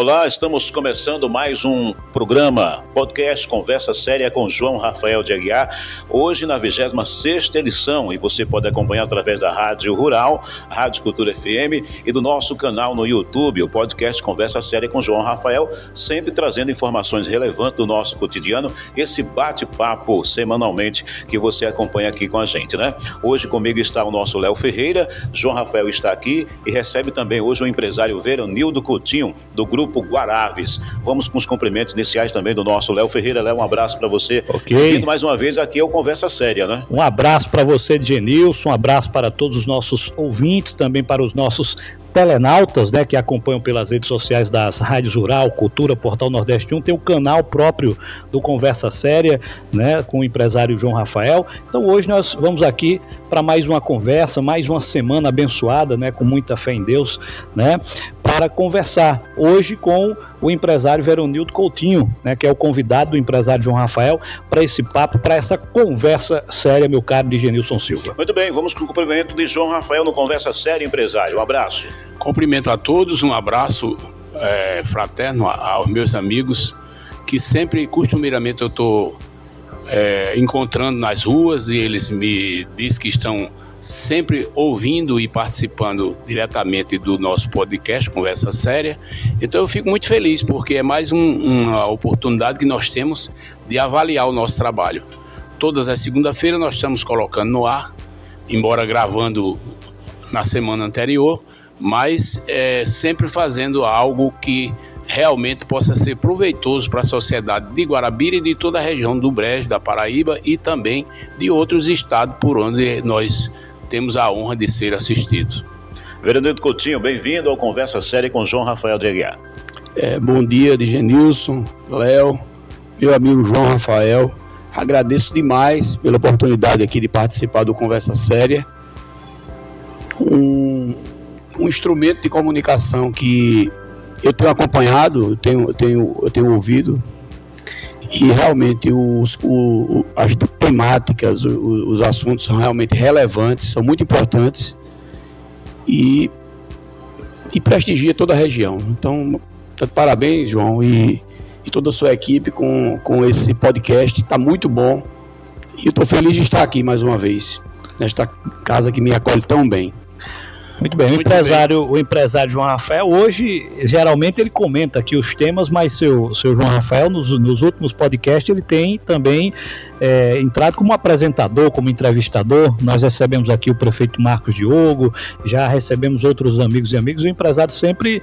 Olá, estamos começando mais um programa, podcast Conversa Séria com João Rafael de Aguiar, hoje na 26ª edição, e você pode acompanhar através da Rádio Rural, Rádio Cultura FM e do nosso canal no YouTube, o podcast Conversa Séria com João Rafael, sempre trazendo informações relevantes do nosso cotidiano, esse bate-papo semanalmente que você acompanha aqui com a gente, né? Hoje comigo está o nosso Léo Ferreira, João Rafael está aqui e recebe também hoje o empresário Veronildo Coutinho, do Grupo Guaraves. Vamos com os cumprimentos iniciais também do nosso Léo Ferreira. Léo, um abraço para você. Ok. Bem-vindo mais uma vez aqui ao Conversa Séria, né? Um abraço para você, Genilson, um abraço para todos os nossos ouvintes, também para os nossos telenautas, né, que acompanham pelas redes sociais das Rádios Rural, Cultura, Portal Nordeste 1, tem o canal próprio do Conversa Séria, né, com o empresário João Rafael. Então hoje nós vamos aqui para mais uma conversa, mais uma semana abençoada, né, com muita fé em Deus, né, para conversar hoje com o empresário Veronildo Coutinho, né, que é o convidado do empresário João Rafael para esse papo, para essa conversa séria, meu caro de Genilson Silva. Muito bem, vamos com o cumprimento de João Rafael no Conversa Séria, empresário. Um abraço. Cumprimento a todos, um abraço fraterno aos meus amigos, que sempre, costumeiramente, eu estou encontrando nas ruas e eles me dizem que estão sempre ouvindo e participando diretamente do nosso podcast Conversa Séria. Então eu fico muito feliz, porque é mais uma oportunidade que nós temos de avaliar o nosso trabalho. Todas as segundas-feiras nós estamos colocando no ar, embora gravando na semana anterior, mas sempre fazendo algo que realmente possa ser proveitoso para a sociedade de Guarabira e de toda a região do Brejo, da Paraíba e também de outros estados por onde nós temos a honra de ser assistidos. Veronildo Coutinho, bem-vindo ao Conversa Séria com João Rafael de Aguiar. Bom dia, Genilson, Léo, meu amigo João Rafael. Agradeço demais pela oportunidade aqui de participar do Conversa Séria. Um instrumento de comunicação que eu tenho acompanhado, eu tenho ouvido, e realmente as temáticas, os assuntos são realmente relevantes, são muito importantes e prestigia toda a região. Então, parabéns, João, e toda a sua equipe com esse podcast, está muito bom, e eu estou feliz de estar aqui mais uma vez, nesta casa que me acolhe tão bem. Muito bem, o empresário João Rafael, hoje, geralmente ele comenta aqui os temas, mas seu João Rafael, nos últimos podcasts, ele tem também entrado como apresentador, como entrevistador. Nós recebemos aqui o prefeito Marcos Diogo, já recebemos outros amigos e amigas. O empresário sempre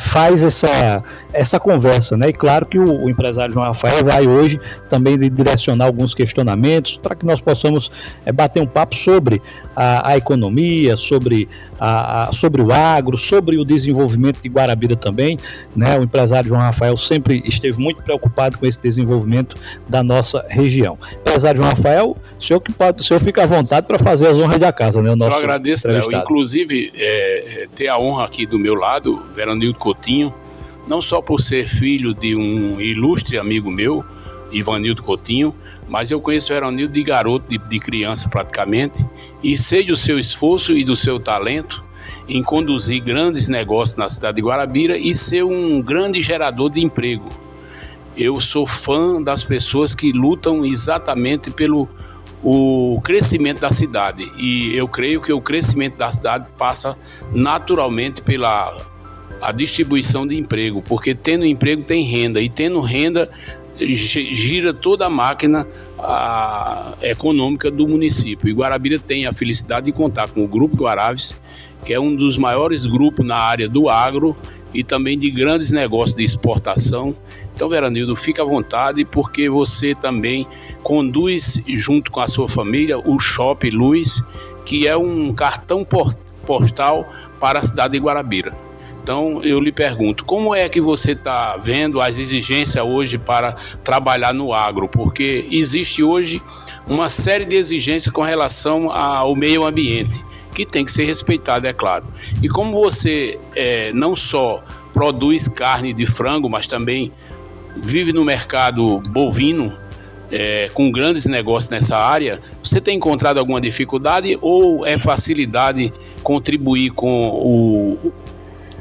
faz essa conversa, né? E claro que o empresário João Rafael vai hoje também direcionar alguns questionamentos para que nós possamos bater um papo sobre a economia, sobre o agro, sobre o desenvolvimento de Guarabira também, né? O empresário João Rafael sempre esteve muito preocupado com esse desenvolvimento da nossa região. Empresário João Rafael, o senhor fica à vontade para fazer as honras da casa, né? Eu agradeço, Léo. Inclusive, ter a honra aqui do meu lado, Veronildo Coutinho, não só por ser filho de um ilustre amigo meu, Ivanildo Coutinho, mas eu conheço o Veronildo de garoto, de criança praticamente, e sei do seu esforço e do seu talento em conduzir grandes negócios na cidade de Guarabira e ser um grande gerador de emprego. Eu sou fã das pessoas que lutam exatamente pelo crescimento da cidade, e eu creio que o crescimento da cidade passa naturalmente pela a distribuição de emprego, porque tendo emprego tem renda, e tendo renda gira toda a máquina econômica do município. E Guarabira tem a felicidade de contar com o Grupo Guaraves, que é um dos maiores grupos na área do agro e também de grandes negócios de exportação. Então, Veronildo, fica à vontade, porque você também conduz, junto com a sua família, o Shopping Luz, que é um cartão postal para a cidade de Guarabira. Então eu lhe pergunto, como é que você está vendo as exigências hoje para trabalhar no agro? Porque existe hoje uma série de exigências com relação ao meio ambiente, que tem que ser respeitado, é claro. E como você não só produz carne de frango, mas também vive no mercado bovino, com grandes negócios nessa área, você tem encontrado alguma dificuldade ou é facilidade contribuir com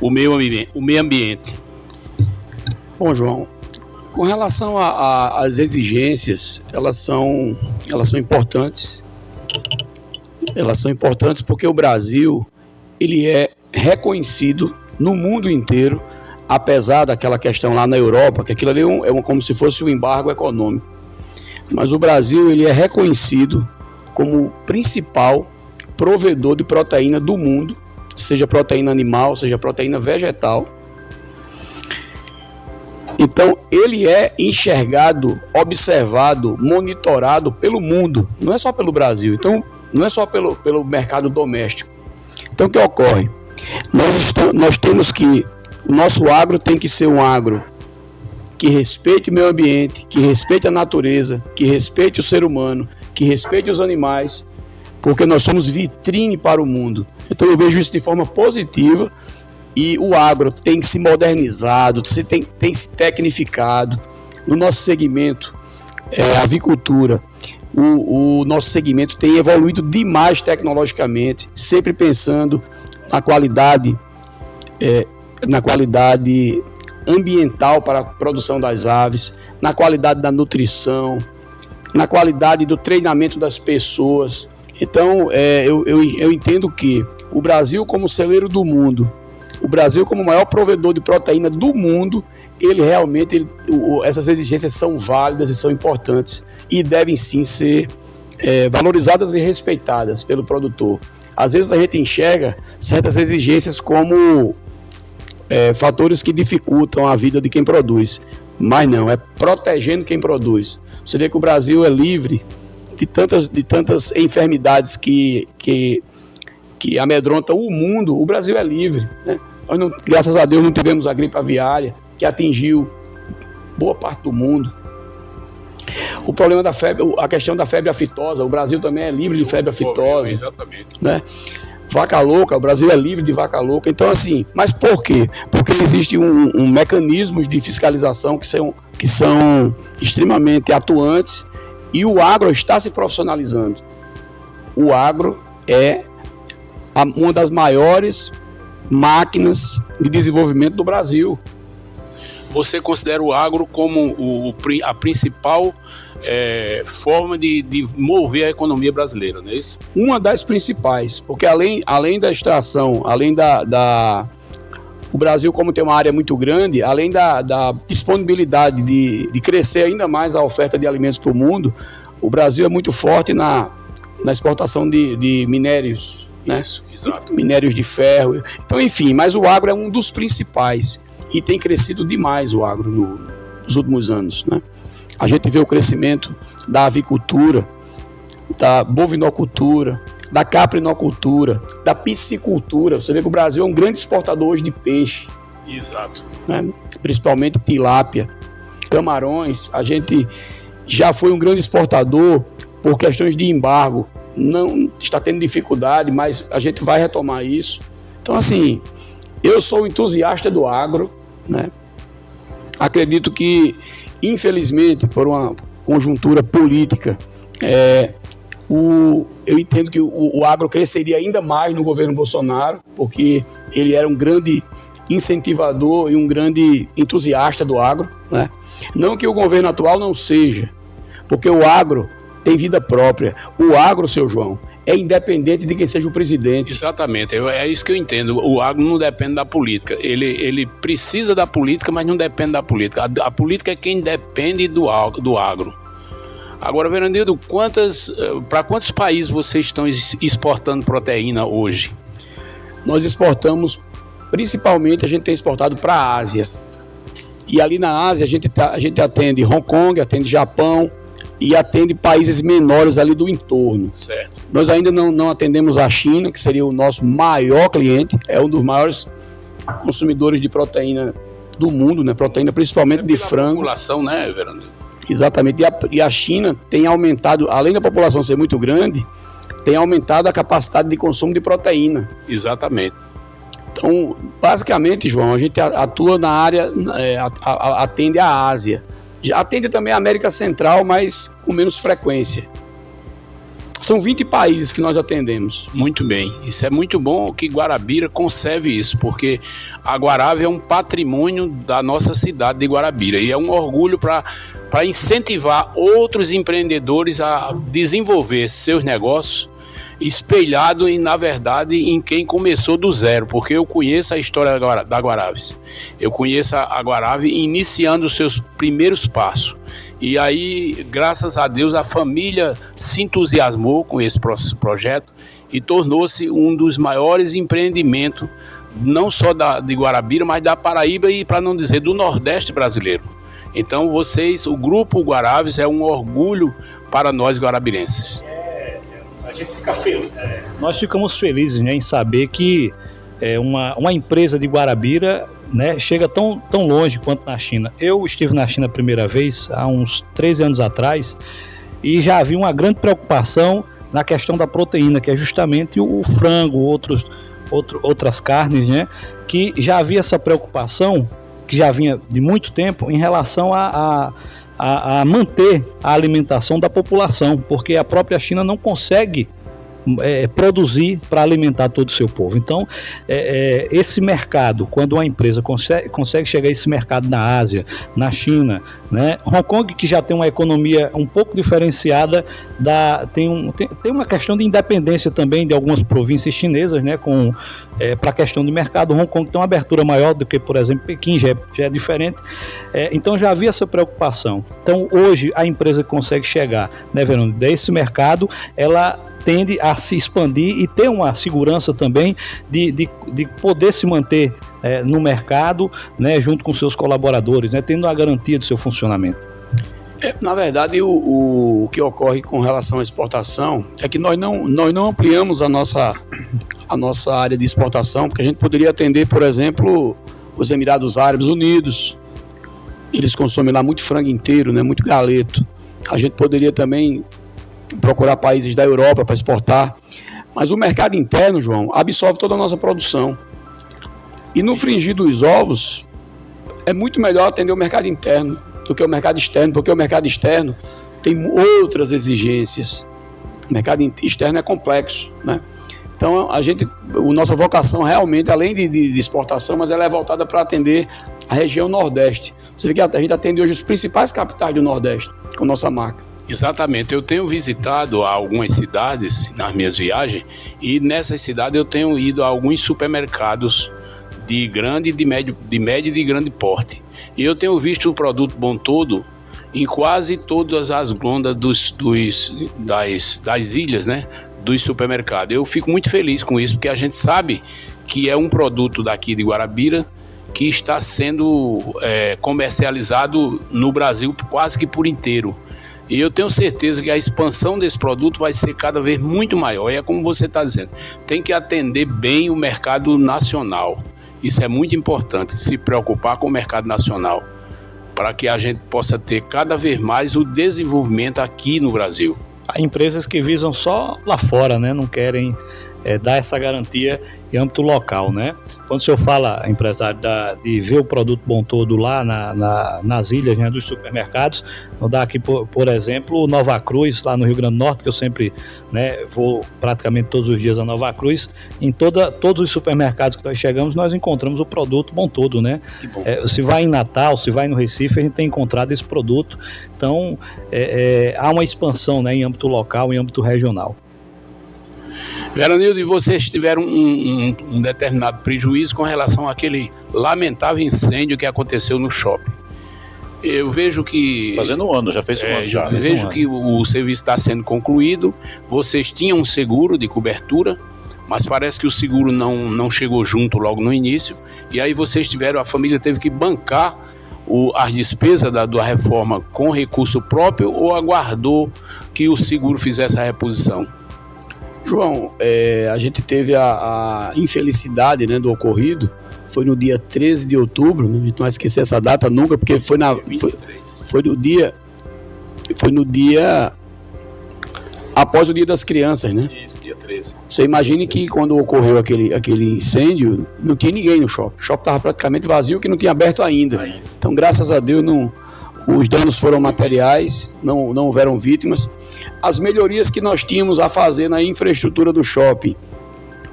o meio ambiente? Bom, João, com relação às exigências, elas são importantes. Elas são importantes porque o Brasil, ele é reconhecido no mundo inteiro, apesar daquela questão lá na Europa, que aquilo ali como se fosse um embargo econômico. Mas o Brasil, ele é reconhecido como o principal provedor de proteína do mundo, seja proteína animal, seja proteína vegetal. Então, ele é enxergado, observado, monitorado pelo mundo, não é só pelo Brasil. Então, não é só pelo mercado doméstico. Então, o que ocorre? Nós temos que, o nosso agro tem que ser um agro que respeite o meio ambiente, que respeite a natureza, que respeite o ser humano, que respeite os animais, porque nós somos vitrine para o mundo. Então, eu vejo isso de forma positiva. E o agro tem se modernizado, tem se tecnificado. No nosso segmento, avicultura, o nosso segmento tem evoluído demais tecnologicamente, sempre pensando na qualidade ambiental para a produção das aves, na qualidade da nutrição, na qualidade do treinamento das pessoas. Então, eu entendo que o Brasil, como celeiro do mundo, o Brasil, como o maior provedor de proteína do mundo, essas exigências são válidas e são importantes e devem sim ser valorizadas e respeitadas pelo produtor. Às vezes a gente enxerga certas exigências como fatores que dificultam a vida de quem produz, mas não, é protegendo quem produz. Você vê que o Brasil é livre de tantas enfermidades que amedrontam o mundo. O Brasil é livre, né? Nós graças a Deus não tivemos a gripe aviária, que atingiu boa parte do mundo. O problema da febre, a questão da febre aftosa, o Brasil também é livre de febre aftosa. Exatamente. Né? Vaca louca, o Brasil é livre de vaca louca. Então, assim, mas por quê? Porque existe um mecanismos de fiscalização que são extremamente atuantes e o agro está se profissionalizando. O agro é uma das maiores máquinas de desenvolvimento do Brasil. Você considera o agro como a principal forma de mover a economia brasileira, não é isso? Uma das principais, porque além da extração, o Brasil, como tem uma área muito grande, além da disponibilidade de crescer ainda mais a oferta de alimentos para o mundo, o Brasil é muito forte na exportação de minérios, né? Isso, exato. Minérios de ferro. Então, enfim, mas o agro é um dos principais e tem crescido demais o agro nos últimos anos, né? A gente vê o crescimento da avicultura, da bovinocultura, da caprinocultura, da piscicultura. Você vê que o Brasil é um grande exportador hoje de peixe. Exato. Né? Principalmente tilápia, camarões. A gente já foi um grande exportador por questões de embargo. Não está tendo dificuldade, mas a gente vai retomar isso. Então, assim, eu sou entusiasta do agro, né? Acredito que, infelizmente, por uma conjuntura política, eu entendo que o agro cresceria ainda mais no governo Bolsonaro, porque ele era um grande incentivador e um grande entusiasta do agro, né? Não que o governo atual não seja, porque o agro tem vida própria. O agro, seu João, é independente de quem seja o presidente. Exatamente, é isso que eu entendo. O agro não depende da política. Ele precisa da política, mas não depende da política. A política é quem depende do agro. Agora, Veranildo, para quantos países vocês estão exportando proteína hoje? Nós exportamos, principalmente, a gente tem exportado para a Ásia. E ali na Ásia, a gente atende Hong Kong, atende Japão, e atende países menores ali do entorno. Certo. Nós ainda não atendemos a China, que seria o nosso maior cliente, é um dos maiores consumidores de proteína do mundo, né? Proteína principalmente de frango. População, né, Veranildo? Exatamente. E a China tem aumentado, além da população ser muito grande, tem aumentado a capacidade de consumo de proteína. Exatamente. Então, basicamente, João, a gente atua na área, atende a Ásia. Atende também a América Central, mas com menos frequência. São 20 países que nós atendemos. Muito bem. Isso é muito bom que Guarabira conserve isso, porque a Guarave é um patrimônio da nossa cidade de Guarabira e é um orgulho para incentivar outros empreendedores a desenvolver seus negócios espelhado, na verdade, em quem começou do zero, porque eu conheço a história da Guaraves. Eu conheço a Guarave iniciando os seus primeiros passos. E aí, graças a Deus, a família se entusiasmou com esse projeto e tornou-se um dos maiores empreendimentos, não só de Guarabira, mas da Paraíba e, para não dizer, do Nordeste brasileiro. Então, o Grupo Guaraves é um orgulho para nós guarabirenses. A gente fica feliz. Nós ficamos felizes, né, em saber que uma empresa de Guarabira, né, chega tão longe quanto na China. Eu estive na China a primeira vez, há uns 13 anos atrás, e já havia uma grande preocupação na questão da proteína, que é justamente o frango, outras carnes, né, que já havia essa preocupação, que já vinha de muito tempo, em relação a manter a alimentação da população, porque a própria China não consegue produzir para alimentar todo o seu povo. Então, esse mercado, quando uma empresa consegue chegar a esse mercado na Ásia, na China, né? Hong Kong, que já tem uma economia um pouco diferenciada, tem uma questão de independência também de algumas províncias chinesas, né? Para a questão do mercado, Hong Kong tem uma abertura maior do que, por exemplo, Pequim, já é diferente. Então já havia essa preocupação. Então hoje a empresa que consegue chegar, né, Verônica, desse mercado, ela tende a se expandir e ter uma segurança também de poder se manter no mercado, né, junto com seus colaboradores, né, tendo a garantia do seu funcionamento. Na verdade, o que ocorre com relação à exportação é que nós não ampliamos a nossa área de exportação, porque a gente poderia atender, por exemplo, os Emirados Árabes Unidos. Eles consomem lá muito frango inteiro, né, muito galeto. A gente poderia também procurar países da Europa para exportar, mas o mercado interno, João, absorve toda a nossa produção. E no frigir dos ovos, é muito melhor atender o mercado interno do que o mercado externo, porque o mercado externo tem outras exigências. O mercado externo é complexo, né? Então, nossa vocação realmente, além de exportação, mas ela é voltada para atender a região Nordeste. Você vê que a gente atende hoje os principais capitais do Nordeste com nossa marca. Exatamente, eu tenho visitado algumas cidades nas minhas viagens e nessas cidades eu tenho ido a alguns supermercados de grande, de médio e de grande porte. E eu tenho visto o produto Bom Todo em quase todas as gôndolas das ilhas, né, dos supermercados. Eu fico muito feliz com isso, porque a gente sabe que é um produto daqui de Guarabira que está sendo comercializado no Brasil quase que por inteiro. E eu tenho certeza que a expansão desse produto vai ser cada vez muito maior. E é como você está dizendo, tem que atender bem o mercado nacional. Isso é muito importante, se preocupar com o mercado nacional, para que a gente possa ter cada vez mais o desenvolvimento aqui no Brasil. Há empresas que visam só lá fora, né? Não querem dar essa garantia em âmbito local, né? Quando o senhor fala, empresário, de ver o produto Bom Todo lá nas ilhas, né, dos supermercados, vou dar aqui, por exemplo, o Nova Cruz, lá no Rio Grande do Norte, que eu sempre, né, vou praticamente todos os dias a Nova Cruz. Em todos os supermercados que nós chegamos, nós encontramos o produto Bom Todo, né? Se vai em Natal, se vai no Recife, a gente tem encontrado esse produto. Então, há uma expansão, né, em âmbito local, em âmbito regional. Veranildo, e vocês tiveram um determinado prejuízo com relação àquele lamentável incêndio que aconteceu no shopping. Eu vejo que... Fazendo um ano, já fez um ano. Eu vejo que o serviço está sendo concluído, vocês tinham um seguro de cobertura, mas parece que o seguro não chegou junto logo no início, e aí a família teve que bancar as despesas da reforma com recurso próprio ou aguardou que o seguro fizesse a reposição? João, a gente teve a infelicidade, né, do ocorrido. Foi no dia 13 de outubro, né? A gente não vai esquecer essa data nunca, porque foi no dia após o Dia das Crianças, né? Isso, dia 13. Você imagine que quando ocorreu aquele incêndio, não tinha ninguém no shopping. O shopping estava praticamente vazio, que não tinha aberto ainda. Então, graças a Deus, Os danos foram materiais, não houveram vítimas. As melhorias que nós tínhamos a fazer na infraestrutura do shopping,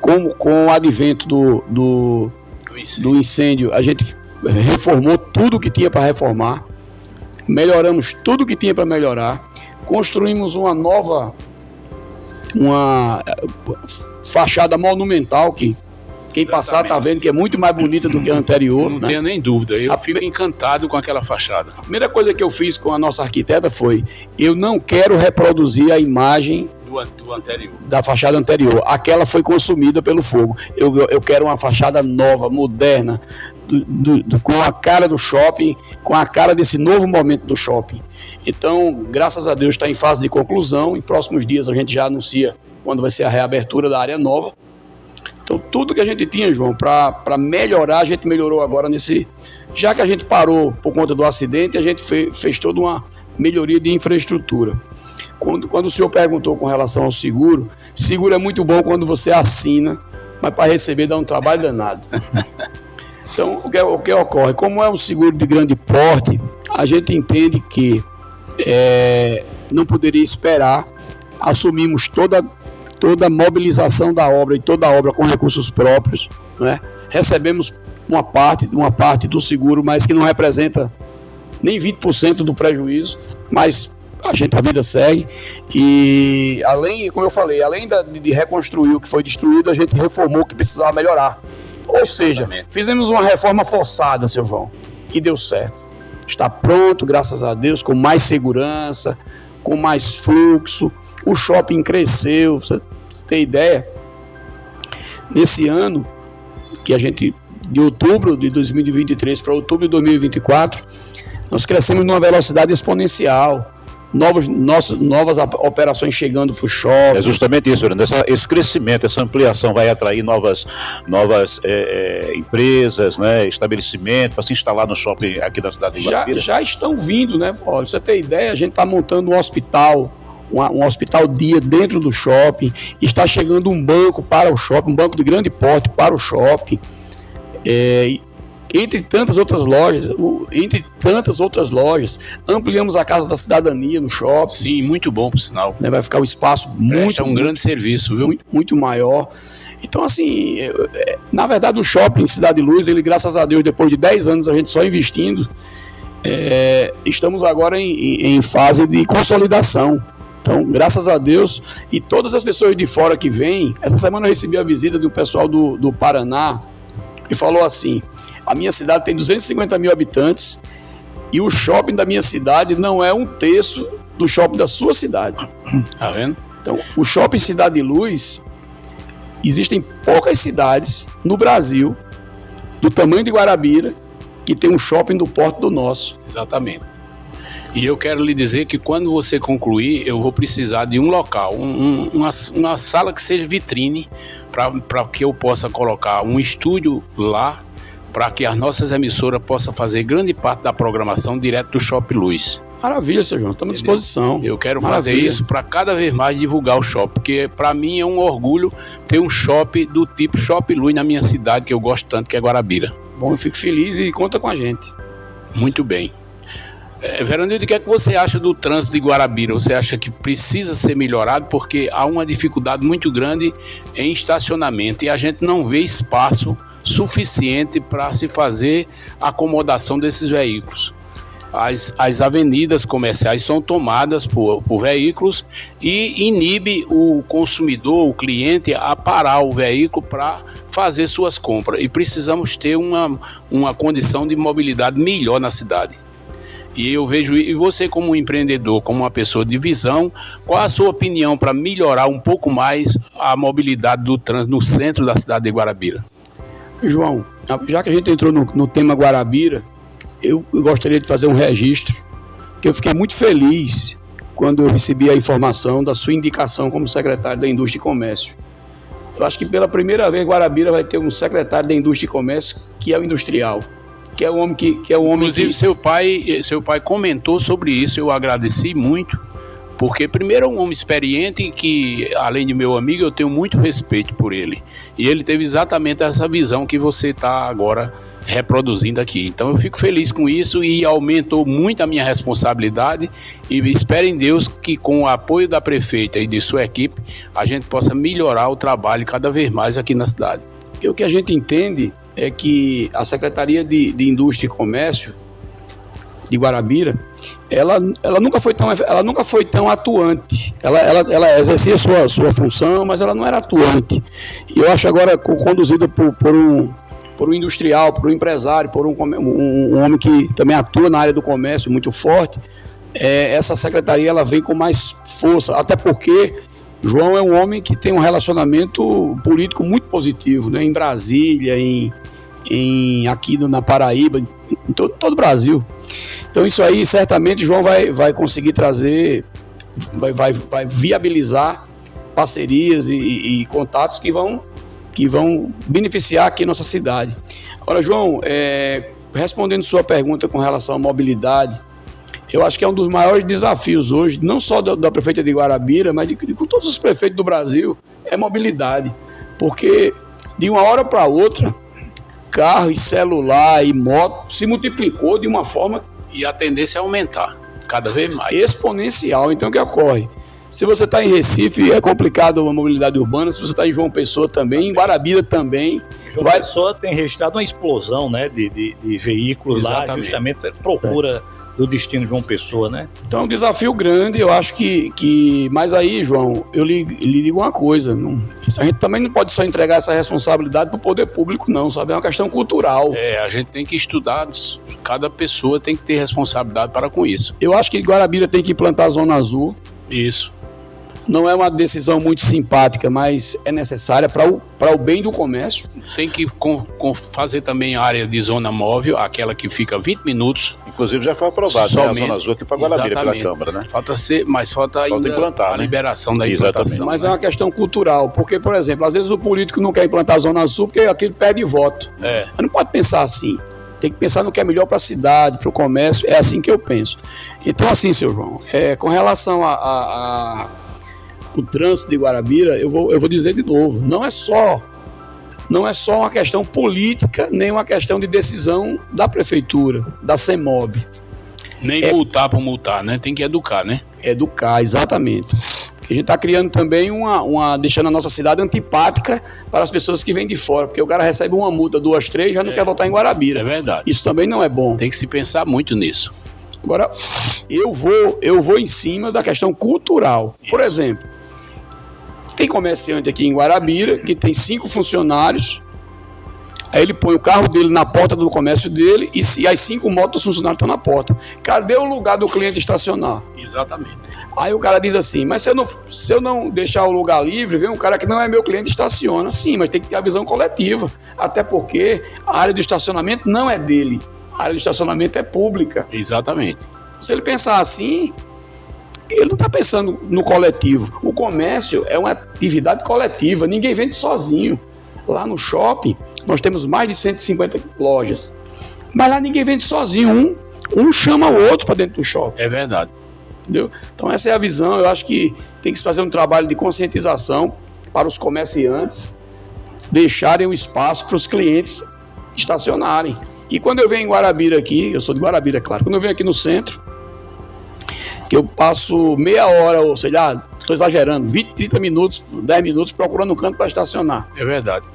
com o advento do incêndio, a gente reformou tudo que tinha para reformar, melhoramos tudo que tinha para melhorar, construímos uma fachada monumental que quem passar está vendo que é muito mais bonita do que a anterior. Não tenho nem dúvida, eu fico encantado com aquela fachada. A primeira coisa que eu fiz com a nossa arquiteta foi: eu não quero reproduzir a imagem do anterior, da fachada anterior. Aquela foi consumida pelo fogo. Eu quero uma fachada nova, moderna, com a cara do shopping, com a cara desse novo momento do shopping. Então, graças a Deus, está em fase de conclusão. Em próximos dias a gente já anuncia quando vai ser a reabertura da área nova. Então, tudo que a gente tinha, João, para melhorar, a gente melhorou agora nesse... Já que a gente parou por conta do acidente, a gente fez toda uma melhoria de infraestrutura. Quando o senhor perguntou com relação ao seguro é muito bom quando você assina, mas para receber dá um trabalho danado. Então, o que ocorre? Como é um seguro de grande porte, a gente entende que não poderia esperar, assumimos toda a mobilização da obra e toda a obra com recursos próprios, né? Recebemos uma parte do seguro, mas que não representa nem 20% do prejuízo, mas a vida segue e como eu falei, além de reconstruir o que foi destruído, a gente reformou o que precisava melhorar. Ou seja, fizemos uma reforma forçada, seu João, e deu certo. Está pronto, graças a Deus, com mais segurança, com mais fluxo. O shopping cresceu, você tem ideia? Nesse ano, que a gente, de outubro de 2023 para outubro de 2024, nós crescemos numa velocidade exponencial. Novas operações chegando para o shopping. É justamente isso, Fernando. Esse crescimento, essa ampliação vai atrair novas empresas, né, estabelecimentos para se instalar no shopping aqui da cidade de Guarabira. Já estão vindo, né? Pra você ter ideia, a gente está montando um hospital, um hospital dia dentro do shopping, está chegando um banco para o shopping, um banco de grande porte para o shopping. Entre tantas outras lojas, ampliamos a Casa da Cidadania no shopping. Sim, muito bom, por sinal. Vai ficar um espaço grande serviço, viu? Muito maior. Então, assim, na verdade, o shopping Cidade Luz, ele, graças a Deus, depois de 10 anos a gente só investindo, estamos agora em fase de consolidação. Então, graças a Deus, e todas as pessoas de fora que vêm, essa semana eu recebi a visita do pessoal do Paraná, e falou assim: a minha cidade tem 250 mil habitantes e o shopping da minha cidade não é 1/3 do shopping da sua cidade. Tá vendo? Então, o shopping Cidade Luz, existem poucas cidades no Brasil do tamanho de Guarabira que tem um shopping do porte do nosso. Exatamente. E eu quero lhe dizer que quando você concluir, eu vou precisar de um local, uma sala que seja vitrine, para que eu possa colocar um estúdio lá, para que as nossas emissoras possam fazer grande parte da programação direto do Shopping Luz. Maravilha, Sr. João, estamos à disposição. Eu quero fazer isso para cada vez mais divulgar o shopping, porque para mim é um orgulho ter um shopping do tipo Shopping Luz na minha cidade, que eu gosto tanto, que é Guarabira. Bom, eu fico feliz e conta com a gente. Muito bem. Veranildo, o que é que você acha do trânsito de Guarabira? Você acha que precisa ser melhorado? Porque há uma dificuldade muito grande em estacionamento e a gente não vê espaço suficiente para se fazer a acomodação desses veículos. As avenidas comerciais são tomadas por veículos e inibe o consumidor, o cliente, a parar o veículo para fazer suas compras. E precisamos ter uma condição de mobilidade melhor na cidade. E eu vejo, e você como empreendedor, como uma pessoa de visão, qual a sua opinião para melhorar um pouco mais a mobilidade do trânsito no centro da cidade de Guarabira? João, já que a gente entrou no tema Guarabira, eu gostaria de fazer um registro, que eu fiquei muito feliz quando eu recebi a informação da sua indicação como secretário da Indústria e Comércio. Eu acho que pela primeira vez Guarabira vai ter um secretário da Indústria e Comércio que é o industrial. Que é o homem Inclusive, seu pai comentou sobre isso, eu agradeci muito, Porque, primeiro, é um homem experiente que, além de meu amigo, eu tenho muito respeito por ele. E ele teve exatamente essa visão que você está agora reproduzindo aqui. Então, eu fico feliz com isso e aumentou muito a minha responsabilidade e espero em Deus que, com o apoio da prefeita e de sua equipe, a gente possa melhorar o trabalho cada vez mais aqui na cidade. E o que a gente entende é que a Secretaria de Indústria e Comércio de Guarabira, ela nunca foi tão atuante. Ela exercia sua função, mas ela não era atuante. E eu acho agora conduzida por um industrial, por um empresário, por um homem que também atua na área do comércio muito forte, essa secretaria ela vem com mais força, até porque João é um homem que tem um relacionamento político muito positivo, né? Em Brasília, aqui na Paraíba, em todo o Brasil. Então isso aí certamente João vai conseguir trazer, vai viabilizar parcerias e contatos que vão beneficiar aqui a nossa cidade. Agora, João, respondendo sua pergunta com relação à mobilidade, eu acho que é um dos maiores desafios hoje, não só da prefeita de Guarabira, mas com todos os prefeitos do Brasil, é mobilidade. Porque de uma hora para outra, carro e celular e moto se multiplicou de uma forma... E a tendência é aumentar, cada vez mais. Exponencial. Então, o que ocorre? Se você está em Recife, é complicado a mobilidade urbana. Se você está em João Pessoa também, em Guarabira também. João Pessoa tem registrado uma explosão, né, de veículos. Exatamente. Lá, justamente procura do destino de João Pessoa, né? Então é um desafio grande, eu acho que... Mas aí, João, eu lhe digo uma coisa, a gente também não pode só entregar essa responsabilidade para o poder público, não, sabe? É uma questão cultural. A gente tem que estudar, cada pessoa tem que ter responsabilidade para com isso. Eu acho que Guarabira tem que implantar a Zona Azul. Isso. Não é uma decisão muito simpática, mas é necessária para o bem do comércio. Tem que fazer também a área de zona móvel, aquela que fica 20 minutos. Inclusive já foi aprovada, né, a Zona Azul aqui para Guarabira pela Câmara, né? Falta ainda implantar, a liberação da implantação. Mas é uma questão cultural, porque, por exemplo, às vezes o político não quer implantar a Zona Azul porque aquilo perde voto. Mas não pode pensar assim. Tem que pensar no que é melhor para a cidade, para o comércio. É assim que eu penso. Então, assim, seu João, com relação o trânsito de Guarabira, eu vou dizer de novo, não é só uma questão política, nem uma questão de decisão da prefeitura, da CEMOB. Nem multar por multar, né? Tem que educar, né? Educar, exatamente. A gente está criando também deixando a nossa cidade antipática para as pessoas que vêm de fora, porque o cara recebe uma multa, 2, 3, já não quer voltar em Guarabira. É verdade. Isso também não é bom. Tem que se pensar muito nisso. Agora, eu vou em cima da questão cultural. Por exemplo, tem comerciante aqui em Guarabira que tem 5 funcionários, aí ele põe o carro dele na porta do comércio dele e as 5 motos dos funcionários estão na porta. Cadê o lugar do cliente estacionar? Exatamente. Aí o cara diz assim, mas se eu não deixar o lugar livre, vem um cara que não é meu cliente estaciona. Sim, mas tem que ter a visão coletiva, até porque a área do estacionamento não é dele, a área do estacionamento é pública. Exatamente. Se ele pensar assim, ele não está pensando no coletivo. O comércio é uma atividade coletiva, ninguém vende sozinho. Lá no shopping, nós temos mais de 150 lojas. Mas lá ninguém vende sozinho. Um chama o outro para dentro do shopping. É verdade. Entendeu? Então essa é a visão. Eu acho que tem que se fazer um trabalho de conscientização para os comerciantes deixarem o espaço para os clientes estacionarem. E quando eu venho em Guarabira aqui, eu sou de Guarabira, é claro, quando eu venho aqui no centro, que eu passo meia hora, ou sei lá, estou exagerando, 20, 30 minutos, 10 minutos procurando um canto para estacionar. É verdade.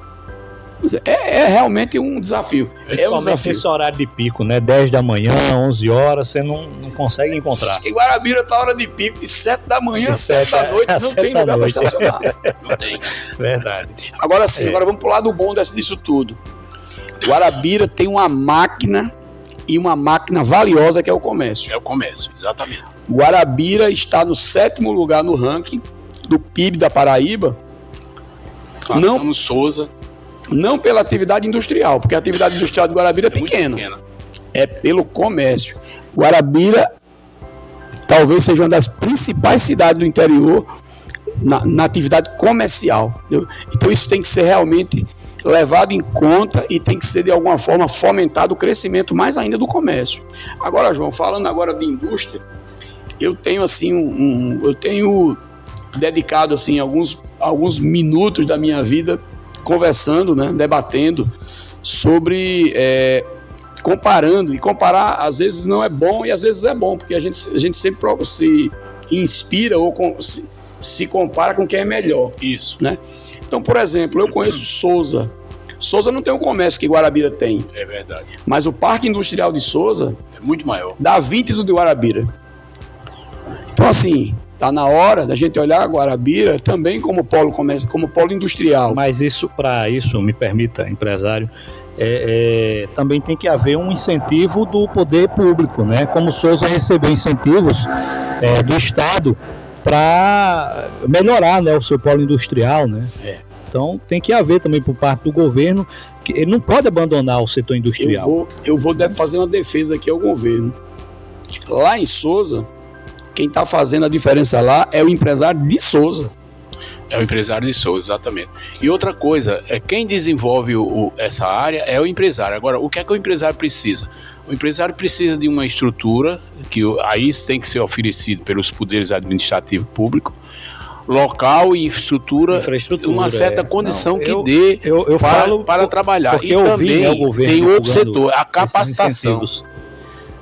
É realmente um desafio. Principalmente esse horário de pico, né? 10 da manhã, 11 horas, você não consegue encontrar. Em Guarabira tá hora de pico, de 7 da manhã, 7 da noite, não tem lugar para estacionar. Não tem. Verdade. Agora sim, agora vamos pro lado bom disso tudo. Guarabira tem uma máquina, e uma máquina valiosa que é o comércio. É o comércio, exatamente. Guarabira está no 7º lugar no ranking do PIB da Paraíba. Passando Souza. Não pela atividade industrial, porque a atividade industrial de Guarabira é pequena. É pelo comércio. Guarabira talvez seja uma das principais cidades do interior na atividade comercial. Entendeu? Então isso tem que ser realmente levado em conta e tem que ser de alguma forma fomentado o crescimento mais ainda do comércio. Agora, João, falando agora de indústria, eu tenho assim eu tenho dedicado assim alguns minutos da minha vida conversando, né, debatendo sobre comparando, e comparar às vezes não é bom e às vezes é bom, porque a gente sempre se inspira ou se compara com quem é melhor. Isso. Né? Então, por exemplo, eu conheço Souza. Souza não tem o comércio que Guarabira tem. É verdade. Mas o Parque Industrial de Souza é muito maior. Dá 20 do de Guarabira. Então, assim, tá na hora da gente olhar a Guarabira também como polo comércio, como polo industrial. Mas para isso, me permita, empresário, também tem que haver um incentivo do poder público, né? Como Souza recebeu incentivos do Estado para melhorar, né, o seu polo industrial, né? Então tem que haver também por parte do governo, que ele não pode abandonar o setor industrial. Eu vou fazer uma defesa aqui ao governo. Lá em Souza, quem está fazendo a diferença lá é o empresário de Souza. É o empresário de Souza, exatamente. E outra coisa, quem desenvolve essa área é o empresário. Agora, o que é que o empresário precisa? O empresário precisa de uma estrutura, que aí tem que ser oferecido pelos poderes administrativos públicos, local e infraestrutura, uma certa condição que dê para trabalhar. E também tem outro setor, a capacitação.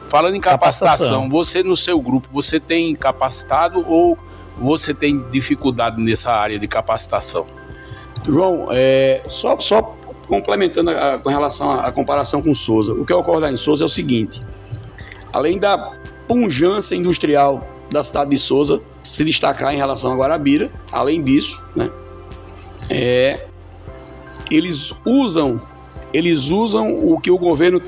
Falando em capacitação, você no seu grupo, você tem capacitado ou você tem dificuldade nessa área de capacitação? João, só complementando com relação à comparação com Souza, o que ocorre lá em Souza é o seguinte: além da pujança industrial da cidade de Souza se destacar em relação a Guarabira, além disso, né, eles usam o que o governo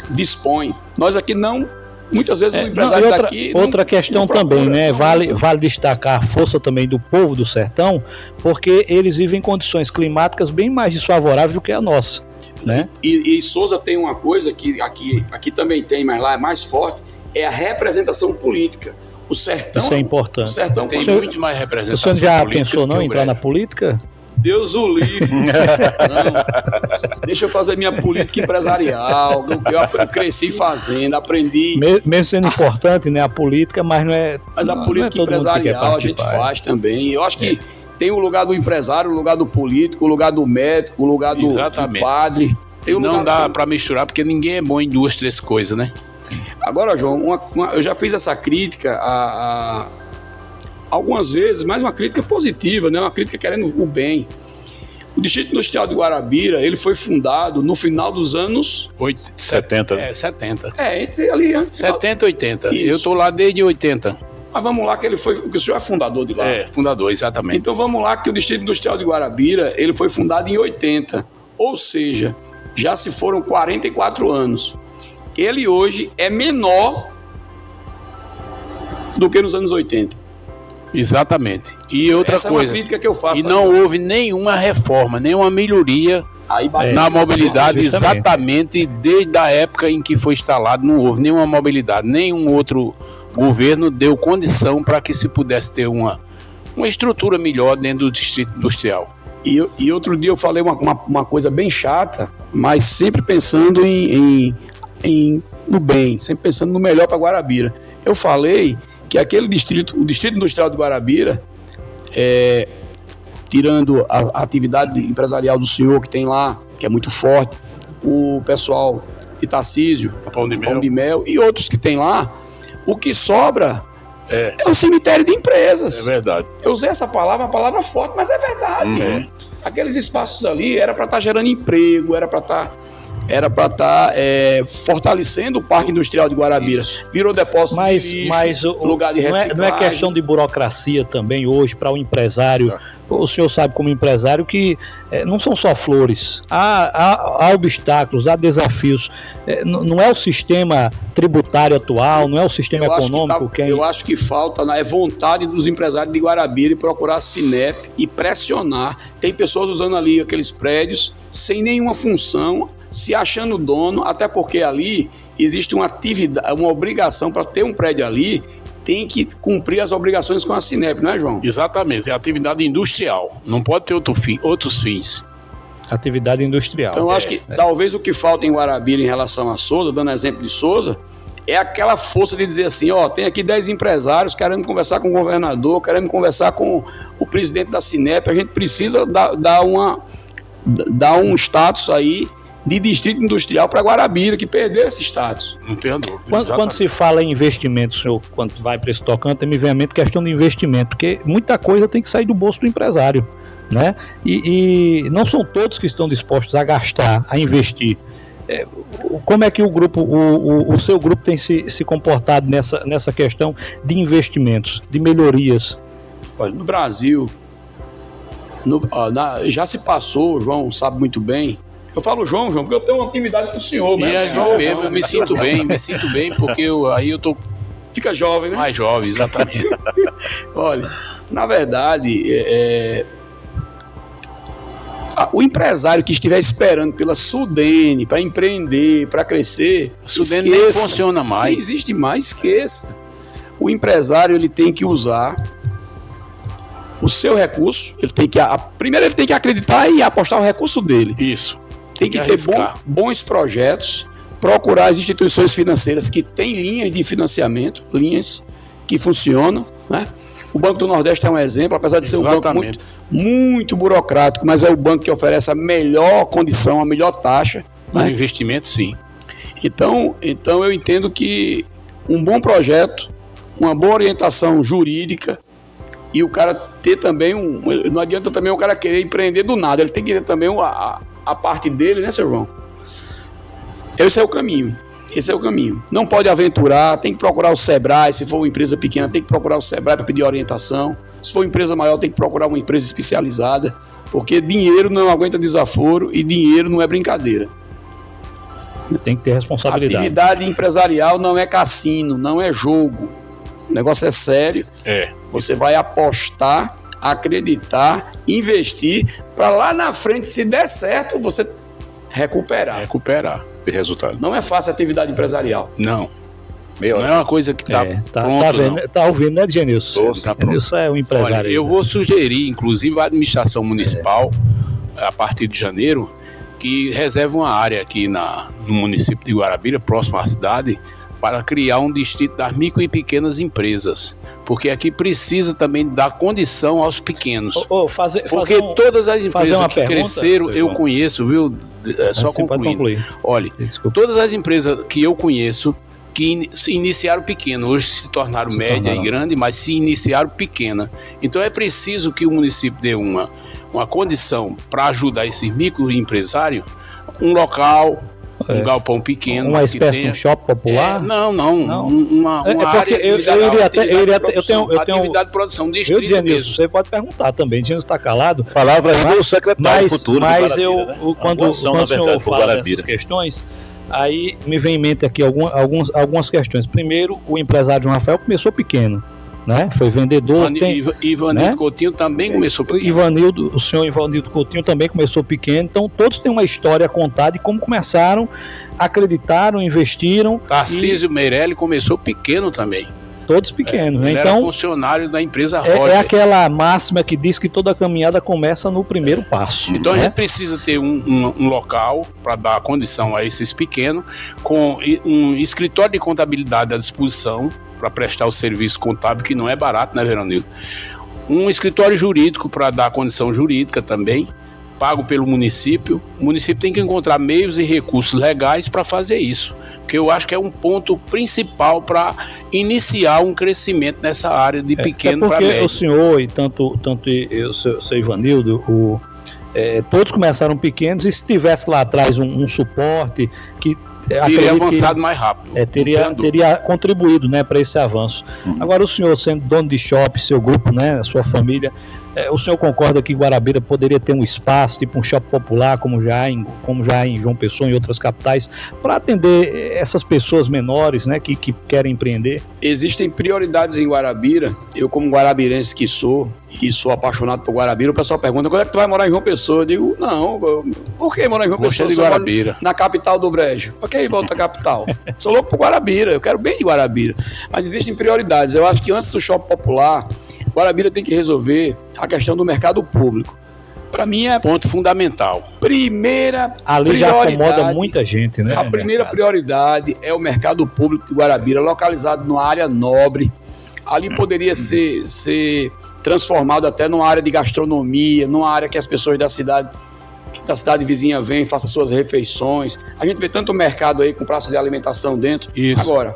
dispõe. Nós aqui não. Muitas vezes o empresário daqui... Outra questão também, né? Vale destacar a força também do povo do sertão, porque eles vivem em condições climáticas bem mais desfavoráveis do que a nossa, né? E Souza tem uma coisa que aqui também tem, mas lá é mais forte, é a representação política. O sertão... Isso é importante. O sertão tem muito mais representação política. O senhor já pensou não entrar na política? Deus o livre. Não. Deixa eu fazer minha política empresarial. Eu cresci fazendo, aprendi. Mesmo sendo importante, né, a política, mas não é. Mas a política empresarial a gente faz também. Eu acho que tem o lugar do empresário, o lugar do político, o lugar do médico, o lugar do padre. Tem não dá para misturar, porque ninguém é bom em 2, 3 coisas, né? Agora, João, eu já fiz essa crítica algumas vezes, mas uma crítica positiva, né? Uma crítica querendo o bem. O Distrito Industrial de Guarabira, ele foi fundado no final dos anos... 70. 70. Entre ali... 70 e 80. Isso. Eu estou lá desde 80. Mas vamos lá que que o senhor é fundador de lá. Fundador, exatamente. Então vamos lá que o Distrito Industrial de Guarabira, ele foi fundado em 80. Ou seja, já se foram 44 anos. Ele hoje é menor do que nos anos 80. Exatamente. E outra Essa coisa, é uma crítica que eu faço. E não houve nenhuma reforma, nenhuma melhoria na mobilidade, exatamente desde a época em que foi instalado. Não houve nenhuma mobilidade, nenhum outro governo deu condição para que se pudesse ter uma estrutura melhor dentro do Distrito Industrial. E outro dia eu falei uma coisa bem chata, mas sempre pensando no bem, sempre pensando no melhor para Guarabira. Eu falei que o Distrito Industrial de Guarabira, tirando a atividade empresarial do senhor que tem lá, que é muito forte, o pessoal de Tarcísio, Pão de Mel e outros que tem lá, o que sobra é um cemitério de empresas. É verdade. Eu usei essa palavra, uma palavra forte, mas é verdade. Aqueles espaços ali era para estar gerando emprego, era para estar fortalecendo o Parque Industrial de Guarabira. Virou depósito de lixo, lugar de reciclagem. Não é questão de burocracia também hoje para o empresário. O senhor sabe como empresário que não são só flores. Há obstáculos, há desafios. Não é o sistema tributário atual, não é o sistema econômico. Eu acho que falta vontade dos empresários de Guarabira e procurar a Cinep e pressionar. Tem pessoas usando ali aqueles prédios sem nenhuma função, se achando dono, até porque ali existe uma obrigação para ter um prédio ali, tem que cumprir as obrigações com a Cinep, não é, João? Exatamente, é atividade industrial, não pode ter outros fins. Atividade industrial. Então eu acho que talvez o que falta em Guarabira em relação a Souza, dando exemplo de Souza, é aquela força de dizer assim, ó, tem aqui 10 empresários querendo conversar com o governador, querendo conversar com o presidente da Cinep, a gente precisa dar um status aí de distrito industrial para Guarabira, que perdeu esse status. Não tenho dúvida. Quando se fala em investimento, senhor, quando vai para esse tocante, me vem à mente questão de investimento, porque muita coisa tem que sair do bolso do empresário, né? E não são todos que estão dispostos a gastar, a investir. Como é que o seu grupo tem se comportado nessa questão de investimentos, de melhorias? Olha, no Brasil, já se passou, o João sabe muito bem. Eu falo João, porque eu tenho uma intimidade com o senhor, né? Eu me sinto bem, porque aí eu tô... Fica jovem, né? Mais jovem, exatamente. Olha, na verdade, o empresário que estiver esperando pela Sudene para empreender, para crescer, a Sudene nem funciona mais. Não existe mais, esqueça. O empresário, ele tem que usar o seu recurso, primeiro ele tem que acreditar e apostar o recurso dele. Isso. Tem que ter bons projetos, procurar as instituições financeiras que têm linhas de financiamento, linhas que funcionam, né? O Banco do Nordeste é um exemplo, apesar de ser um banco muito burocrático, mas é o banco que oferece a melhor condição, a melhor taxa. Para investimento, sim. Então eu entendo que um bom projeto, uma boa orientação jurídica e o cara ter também não adianta também o cara querer empreender do nada, ele tem que ter também a parte dele, né, seu João? Esse é o caminho. Não pode aventurar, tem que procurar o Sebrae. Se for uma empresa pequena, tem que procurar o Sebrae para pedir orientação. Se for uma empresa maior, tem que procurar uma empresa especializada, porque dinheiro não aguenta desaforo e dinheiro não é brincadeira. Tem que ter responsabilidade. Atividade empresarial não é cassino, não é jogo. O negócio é sério. Você vai apostar, acreditar, investir, para lá na frente, se der certo, você recuperar. Ter resultado. Não é fácil a atividade empresarial. Não. Não é uma coisa que está pronto, tá ouvindo, né, Genilson? Genilson é um empresário. Olha, eu vou sugerir, inclusive, a administração municipal, a partir de janeiro, que reserve uma área aqui no município de Guarabira, próximo à cidade, para criar um distrito das micro e pequenas empresas. Porque aqui precisa também dar condição aos pequenos. Porque todas as empresas que cresceram, eu conheço, viu? Só concluindo. Olha, todas as empresas que eu conheço que se iniciaram pequeno, hoje se tornaram média e grande, mas se iniciaram pequena. Então é preciso que o município dê uma condição para ajudar esses microempresários, um local, um galpão pequeno. Uma espécie de um shopping popular? Não. Uma área atividade de produção, distrito mesmo. Você pode perguntar também, Genilson está calado. Palavra aí do secretário futuro. Mas quando o senhor fala dessas questões, aí me vem em mente aqui algumas questões. Primeiro, o empresário João Rafael começou pequeno, né? Foi vendedor. Ivanildo Coutinho também começou pequeno. O senhor Ivanildo Coutinho também começou pequeno. Então todos têm uma história a contar de como começaram, acreditaram, investiram. Tarcísio Meirelli começou pequeno também. Todos pequenos, né? Ele então era funcionário da empresa Roger. É aquela máxima que diz que toda caminhada começa no primeiro passo. Então a gente precisa ter um local para dar condição a esses pequenos, com um escritório de contabilidade à disposição para prestar o serviço contábil, que não é barato, né, Veronildo? Um escritório jurídico para dar condição jurídica também, pago pelo município. O município tem que encontrar meios e recursos legais para fazer isso, que eu acho que é um ponto principal para iniciar um crescimento nessa área de pequeno para médio. Porque o senhor e tanto o seu Ivanildo, todos começaram pequenos, e se tivesse lá atrás um suporte que teria avançado mais rápido. Teria contribuído, né, para esse avanço. Agora, o senhor sendo dono de shopping, seu grupo, né, a sua família, o senhor concorda que Guarabira poderia ter um espaço, tipo um shopping popular, como já em João Pessoa e outras capitais, para atender essas pessoas menores, né, que querem empreender? Existem prioridades em Guarabira. Eu, como guarabirense que sou, e sou apaixonado por Guarabira, o pessoal pergunta: quando é que tu vai morar em João Pessoa? Eu digo: não, por que morar em João Pessoa? De Guarabira. Na capital do Brejo. Por que volta à capital? Sou louco por Guarabira, eu quero bem de Guarabira. Mas existem prioridades. Eu acho que antes do shopping popular, Guarabira tem que resolver a questão do mercado público. Para mim é ponto fundamental. Primeira ali prioridade. Já acomoda muita gente, né? A primeira prioridade é o mercado público de Guarabira, localizado numa área nobre. Ali poderia ser transformado até numa área de gastronomia, numa área que as pessoas da cidade vizinha vêm, façam suas refeições. A gente vê tanto mercado aí com praça de alimentação dentro. Isso. Agora,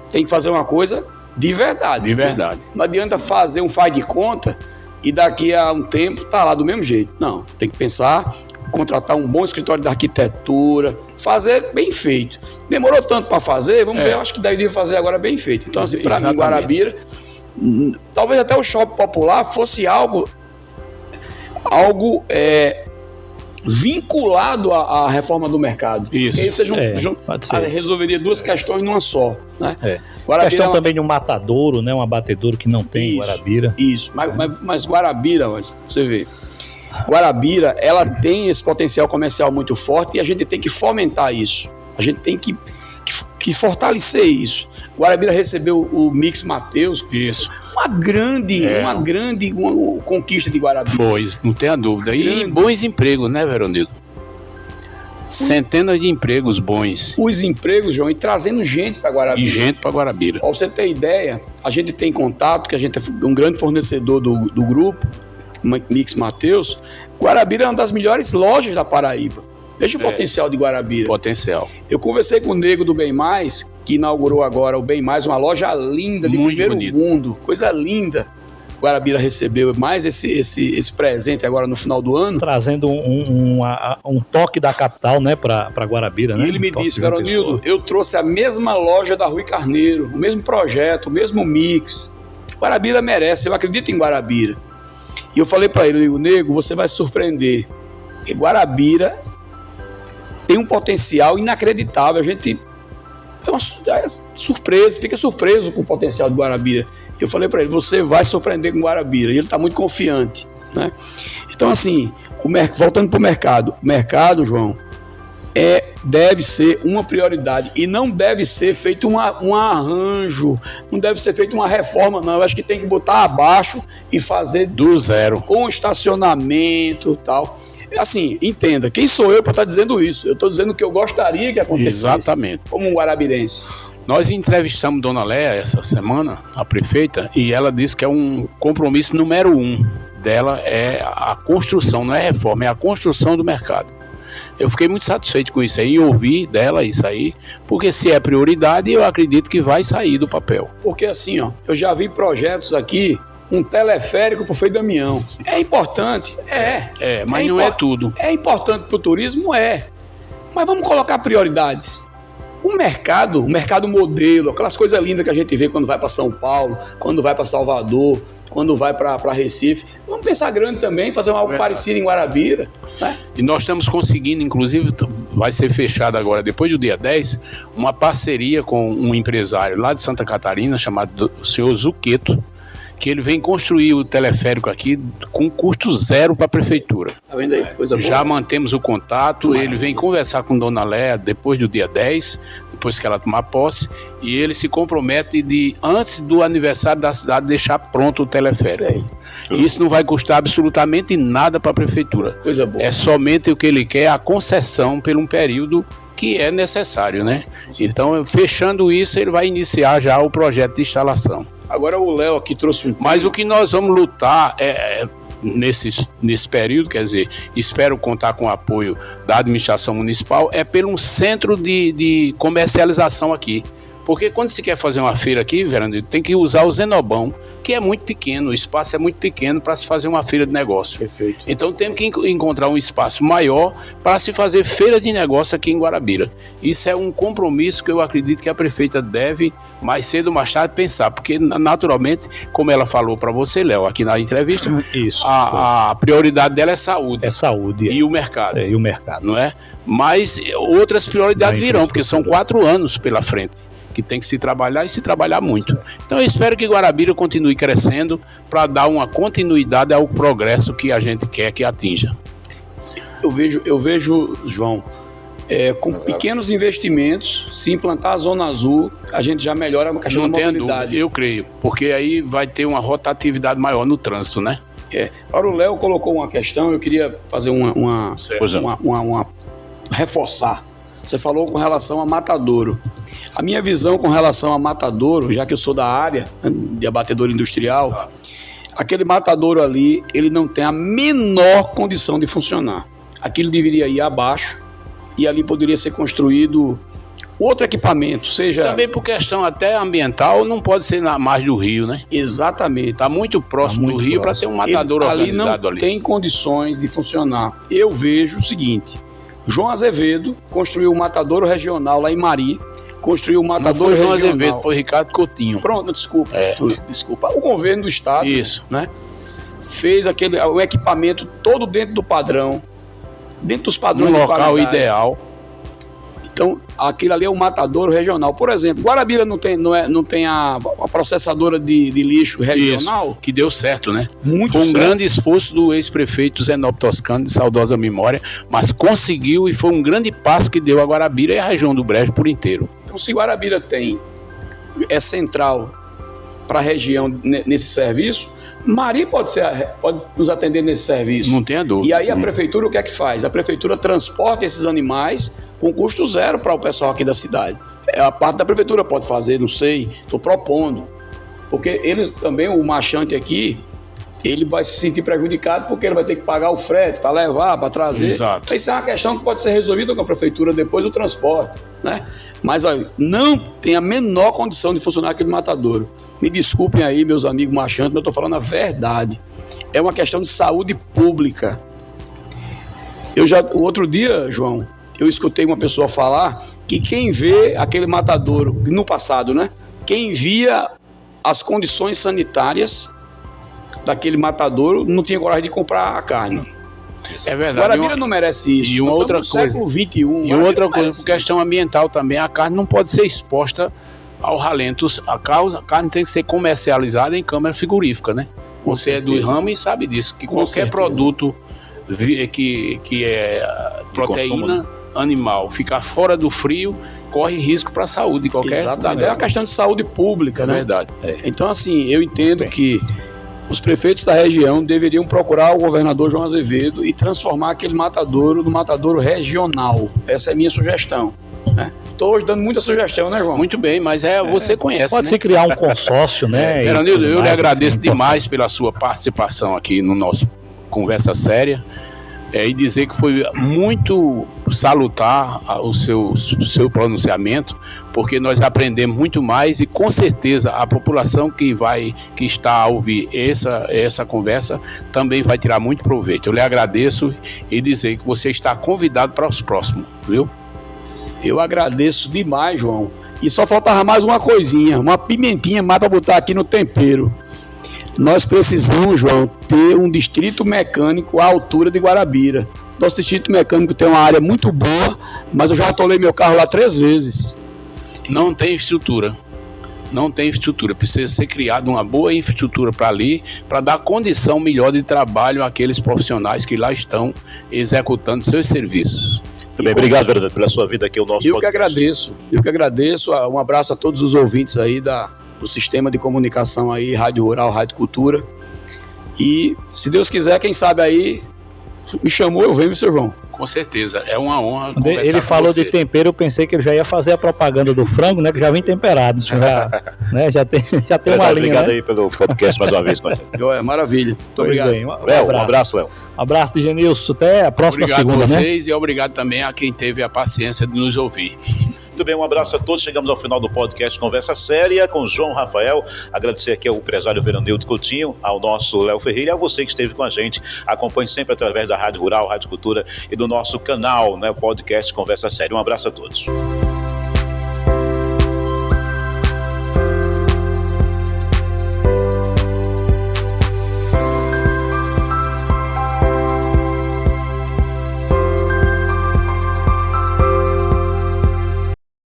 tem que fazer uma coisa de verdade. De verdade. Né? Não adianta fazer um faz de conta e daqui a um tempo tá lá do mesmo jeito. Não, tem que pensar, contratar um bom escritório de arquitetura, fazer bem feito. Demorou tanto para fazer, vamos ver, eu acho que deveria fazer agora bem feito. Então, assim, para mim, Guarabira, talvez até o shopping popular fosse algo vinculado à reforma do mercado. Isso. Aí você resolveria duas questões numa só. Né? A questão também de um matadouro, né? Um abatedouro que não tem em Guarabira. Isso, mas Guarabira, olha, você vê, Guarabira, ela tem esse potencial comercial muito forte e a gente tem que fomentar isso. A gente tem que fortalecer isso. Guarabira recebeu o Mix Mateus. Isso. Uma grande conquista de Guarabira. Foi, não tenha dúvida. E bons empregos, né, Veronildo? Centenas de empregos bons. Os empregos, João, e trazendo gente para Guarabira. E gente para Guarabira. Para você ter ideia, a gente tem contato, que a gente é um grande fornecedor do grupo, Mix Mateus. Guarabira é uma das melhores lojas da Paraíba. Veja o potencial de Guarabira. Potencial. Eu conversei com o Nego do Bem Mais, que inaugurou agora o Bem Mais, uma loja linda, de muito primeiro bonito. mundo. Coisa linda. Guarabira recebeu mais esse presente agora no final do ano. Trazendo um toque da capital, né, para Guarabira. E né? ele me disse, Veronildo, eu trouxe a mesma loja da Rui Carneiro, o mesmo projeto, o mesmo mix. Guarabira merece, eu acredito em Guarabira. E eu falei para ele, eu digo, Nego, você vai se surpreender. Porque Guarabira tem um potencial inacreditável. A gente é surpresa, fica surpreso com o potencial de Guarabira. Eu falei para ele, você vai se surpreender com Guarabira. E ele está muito confiante, né? Então, assim, voltando para o mercado, João, deve ser uma prioridade e não deve ser feito um arranjo, não deve ser feita uma reforma, não. Eu acho que tem que botar abaixo e fazer do zero, com estacionamento e tal. Assim, entenda, quem sou eu para estar dizendo isso? Eu estou dizendo que eu gostaria que acontecesse. Exatamente. Como um guarabirense. Nós entrevistamos Dona Léa essa semana, a prefeita, e ela disse que é um compromisso número 1 dela, é a construção, não é reforma, é a construção do mercado. Eu fiquei muito satisfeito com isso aí, em ouvir dela isso aí, porque se é prioridade, eu acredito que vai sair do papel. Porque assim, ó, eu já vi projetos aqui, um teleférico para o Frei Damião. É importante? Mas não é tudo. É importante para o turismo? Mas vamos colocar prioridades. O mercado modelo, aquelas coisas lindas que a gente vê quando vai para São Paulo, quando vai para Salvador, quando vai para Recife. Vamos pensar grande também, fazer algo parecido em Guarabira. Né? E nós estamos conseguindo, inclusive, vai ser fechado agora, depois do dia 10, uma parceria com um empresário lá de Santa Catarina, chamado o senhor Zuccheto, que ele vem construir o teleférico aqui com custo zero para a prefeitura. Tá vendo aí? Coisa boa. Já mantemos o contato, ele vem conversar com Dona Léa depois do dia 10, depois que ela tomar posse, e ele se compromete de, antes do aniversário da cidade, deixar pronto o teleférico. E isso não vai custar absolutamente nada para a prefeitura. Coisa boa. É somente o que ele quer, a concessão por um período que é necessário, né? Então, fechando isso, ele vai iniciar já o projeto de instalação. Agora o Léo aqui trouxe Mas o que nós vamos lutar nesse período, quer dizer, espero contar com o apoio da administração municipal, é por um centro de comercialização aqui. Porque quando se quer fazer uma feira aqui, Veranildo, tem que usar o Zenobão, que é muito pequeno, o espaço é muito pequeno para se fazer uma feira de negócio. Perfeito. Então temos que encontrar um espaço maior para se fazer feira de negócio aqui em Guarabira. Isso é um compromisso que eu acredito que a prefeita deve, mais cedo ou mais tarde, pensar, porque naturalmente, como ela falou para você, Léo, aqui na entrevista, a prioridade dela é saúde. É saúde. E o mercado. E o mercado. Não é? Mas outras prioridades virão, porque são 4 anos pela frente que tem que se trabalhar e se trabalhar muito. Então eu espero que Guarabira continue crescendo para dar uma continuidade ao progresso que a gente quer que atinja. Eu vejo, João, com pequenos investimentos, se implantar a Zona Azul, a gente já melhora a questão da mobilidade. Dúvida, eu creio, porque aí vai ter uma rotatividade maior no trânsito, né? Agora o Léo colocou uma questão, eu queria fazer uma reforçar. Você falou com relação a matadouro. A minha visão com relação a matadouro, já que eu sou da área de abatedouro industrial, aquele matadouro ali, ele não tem a menor condição de funcionar. Aquilo deveria ir abaixo e ali poderia ser construído outro equipamento, seja... Também por questão até ambiental, não pode ser na margem do rio, né? Exatamente. Está muito próximo do rio para ter um matadouro organizado ali. Não tem condições de funcionar. Eu vejo o seguinte, João Azevedo construiu um matadouro regional lá em Mari, construiu um matadouro regional. Não foi João Azevedo, foi Ricardo Coutinho. Pronto, desculpa. Desculpa. O governo do estado, isso, né, fez o equipamento todo dentro do padrão, dentro dos padrões no local ideal. Então, aquilo ali é um matadouro regional. Por exemplo, Guarabira não tem a processadora de lixo regional? Isso, que deu certo, né? Muito foi um certo. grande esforço do ex-prefeito Zenóbio Toscano, de saudosa memória, mas conseguiu e foi um grande passo que deu a Guarabira e a região do Brejo por inteiro. Então, se Guarabira é central para a região nesse serviço, Mari pode nos atender nesse serviço. Não tenha dúvida. E aí a prefeitura o que é que faz? A prefeitura transporta esses animais com custo zero para o pessoal aqui da cidade. A parte da prefeitura pode fazer, não sei, estou propondo. Porque eles também, o machante aqui, ele vai se sentir prejudicado porque ele vai ter que pagar o frete para levar, para trazer. Exato. Isso é uma questão que pode ser resolvida com a prefeitura depois do transporte, né? Mas olha, não tem a menor condição de funcionar aquele matadouro. Me desculpem aí, meus amigos machantes, mas eu estou falando a verdade. É uma questão de saúde pública. O outro dia, João, eu escutei uma pessoa falar que quem vê aquele matadouro, no passado, né? Quem via as condições sanitárias daquele matadouro não tinha coragem de comprar a carne. É verdade. Guarabira não merece isso. E uma outra coisa. Século XXI. E outra coisa, por questão ambiental também, a carne não pode ser exposta ao ralento. A carne tem que ser comercializada em câmara frigorífica, né? Você é do ramo e sabe disso, que qualquer produto que é proteína animal ficar fora do frio corre risco para a saúde de qualquer cidadão. É uma questão de saúde pública, né? Verdade. Então, assim, eu entendo que os prefeitos da região deveriam procurar o governador João Azevedo e transformar aquele matadouro no matadouro regional. Essa é a minha sugestão. Estou hoje dando muita sugestão, né, João? Muito bem, mas você conhece, pode, né? Se criar um consórcio, né? Veranildo, eu lhe agradeço demais pela sua participação aqui no nosso Conversa Séria. E dizer que foi muito salutar o seu pronunciamento, porque nós aprendemos muito mais e com certeza a população que está a ouvir essa conversa também vai tirar muito proveito. Eu lhe agradeço e dizer que você está convidado para os próximos, viu? Eu agradeço demais, João. E só faltava mais uma coisinha, uma pimentinha mais para botar aqui no tempero. Nós precisamos, João, ter um distrito mecânico à altura de Guarabira. Nosso distrito mecânico tem uma área muito boa, mas eu já atolei meu carro lá 3 vezes. Não tem estrutura. Não tem estrutura. Precisa ser criada uma boa infraestrutura para ali, para dar condição melhor de trabalho àqueles profissionais que lá estão executando seus serviços. Também, obrigado, Veranildo, pela sua vida aqui, o nosso podcast. Eu que agradeço. Um abraço a todos os ouvintes aí do sistema de comunicação aí, Rádio Rural, Rádio Cultura. E, se Deus quiser, quem sabe aí, me chamou, eu venho, seu João. Com certeza, é uma honra conversar com você. Ele falou de tempero, eu pensei que ele já ia fazer a propaganda do frango, né, que já vem temperado. Já tem uma linha, obrigado, né? aí pelo podcast mais uma vez. Maravilha. Muito obrigado. Bem, um abraço, Léo. Um abraço de Genilson. Até a próxima segunda, né? Obrigado a vocês e obrigado também a quem teve a paciência de nos ouvir. Muito bem, um abraço a todos. Chegamos ao final do podcast Conversa Séria com João Rafael. Agradecer aqui ao empresário Veranildo Coutinho, ao nosso Léo Ferreira e a você que esteve com a gente. Acompanhe sempre através da Rádio Rural, Rádio Cultura e do nosso canal, né, o podcast Conversa Séria. Um abraço a todos.